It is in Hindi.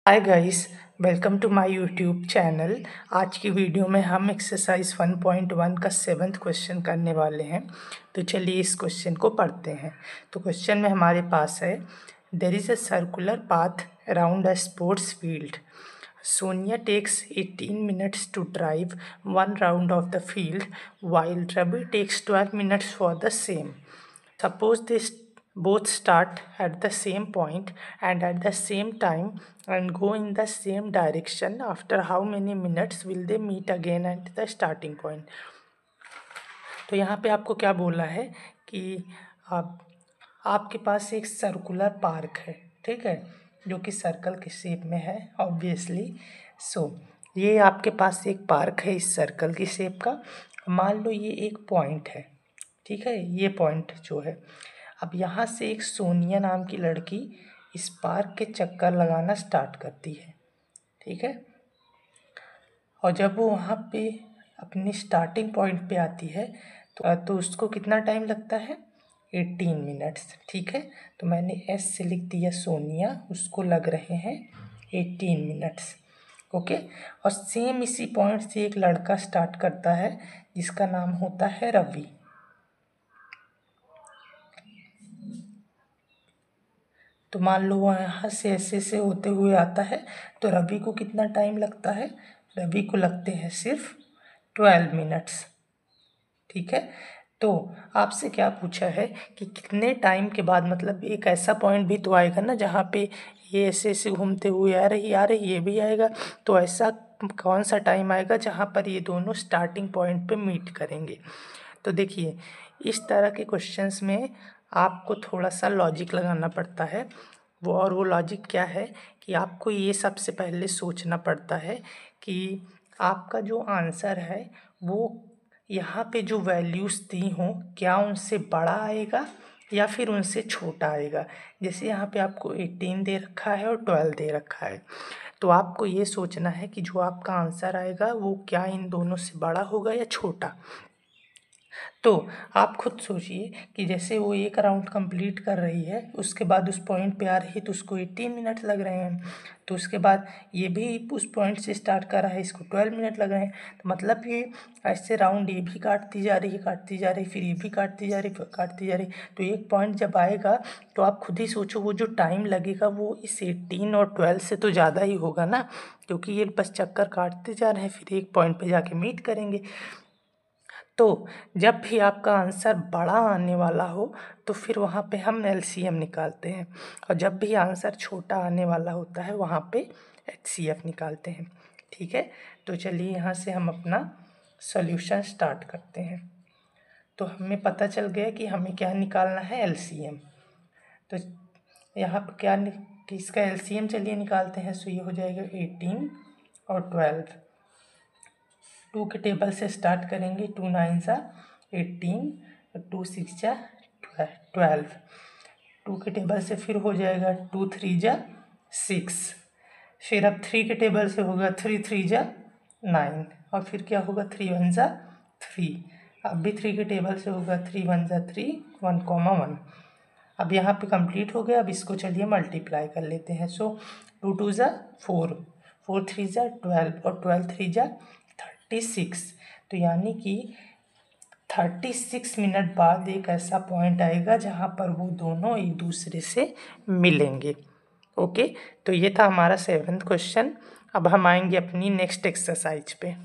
Hi guys, welcome to my YouTube channel. आज की वीडियो में हम एक्सरसाइज 1.1 का 7th क्वेश्चन करने वाले हैं। तो चलिए इस क्वेश्चन को पढ़ते हैं। तो क्वेश्चन में हमारे पास है, there is a circular path around a sports field. Sonia takes 18 minutes to drive one round of the field, while Ravi takes 12 minutes for the same. Suppose they both start at the same point and at the same time and go in the same direction. After how many minutes will they meet again at the starting point? तो यहाँ पे आपको क्या बोला है कि आपके पास एक सर्कुलर पार्क है, ठीक है, जो कि सर्कल के शेप में है ऑब्वियसली। ये आपके पास एक पार्क है इस सर्कल की शेप का। मान लो ये एक पॉइंट है, ठीक है, ये पॉइंट जो है। अब यहाँ से एक सोनिया नाम की लड़की इस पार्क के चक्कर लगाना स्टार्ट करती है, ठीक है। और जब वो वहाँ पे अपनी स्टार्टिंग पॉइंट पे आती है तो उसको कितना टाइम लगता है? 18 मिनट्स, ठीक है। तो मैंने एस से लिख दिया सोनिया, उसको लग रहे हैं 18 मिनट्स, ओके। और सेम इसी पॉइंट से एक लड़का स्टार्ट करता है जिसका नाम होता है रवि। तो मान लो वो यहाँ से ऐसे होते हुए आता है, तो रवि को कितना टाइम लगता है? रवि को लगते हैं सिर्फ 12 मिनट्स, ठीक है। तो आपसे क्या पूछा है कि कितने टाइम के बाद, मतलब एक ऐसा पॉइंट भी तो आएगा ना जहाँ पे ये ऐसे घूमते हुए आ रही ये भी आएगा। तो ऐसा कौन सा टाइम आएगा जहाँ पर ये दोनों स्टार्टिंग पॉइंट पे मीट करेंगे? तो देखिए, इस तरह के क्वेश्चंस में आपको थोड़ा सा लॉजिक लगाना पड़ता है। वो लॉजिक क्या है कि आपको ये सबसे पहले सोचना पड़ता है कि आपका जो आंसर है वो यहाँ पे जो वैल्यूज़ दी हों, क्या उनसे बड़ा आएगा या फिर उनसे छोटा आएगा। जैसे यहाँ पे आपको 18 दे रखा है और 12 दे रखा है, तो आपको ये सोचना है कि जो आपका आंसर आएगा वो क्या इन दोनों से बड़ा होगा या छोटा। तो आप खुद सोचिए कि जैसे वो एक राउंड कंप्लीट कर रही है, उसके बाद उस पॉइंट पे आ रही है तो उसको 18 मिनट लग रहे हैं। तो उसके बाद ये भी उस पॉइंट से स्टार्ट कर रहा है, इसको 12 मिनट लग रहे हैं। तो मतलब ये ऐसे राउंड ये भी काटती जा रही है, फिर ये भी काटती जा रही। तो एक पॉइंट जब आएगा तो आप खुद ही सोचो वो जो टाइम लगेगा वो इस 18 और 12 से तो ज़्यादा ही होगा ना, क्योंकि ये बस चक्कर काटते जा रहे हैं, फिर एक पॉइंट पे जाके मीट करेंगे। तो जब भी आपका आंसर बड़ा आने वाला हो तो फिर वहाँ पे हम एलसीएम निकालते हैं, और जब भी आंसर छोटा आने वाला होता है वहाँ पे एचसीएफ निकालते हैं, ठीक है। तो चलिए यहाँ से हम अपना सॉल्यूशन स्टार्ट करते हैं। तो हमें पता चल गया कि हमें क्या निकालना है, एलसीएम। तो यहाँ पर क्या इसका एलसीएम चलिए निकालते हैं। सो ये हो जाएगा 18 और 12। 2 के टेबल से स्टार्ट करेंगे। 2 9 सा 18 और 2 6 जा 12। 2 के टेबल से फिर हो जाएगा 2 3 जा 6। फिर अब 3 के टेबल से होगा 3 3 जा 9, और फिर क्या होगा 3 1 जा 3। अब भी 3 के टेबल से होगा 3 1 जा 3 1 1। अब यहाँ पे कंप्लीट हो गया। अब इसको चलिए मल्टीप्लाई कर लेते हैं। सो 2 2 जा 4, 4 3 जा 12 और 12 3 जा 36। तो यानी कि 36 मिनट बाद एक ऐसा पॉइंट आएगा जहाँ पर वो दोनों एक दूसरे से मिलेंगे, ओके। तो ये था हमारा 7th क्वेश्चन। अब हम आएंगे अपनी नेक्स्ट एक्सरसाइज पे।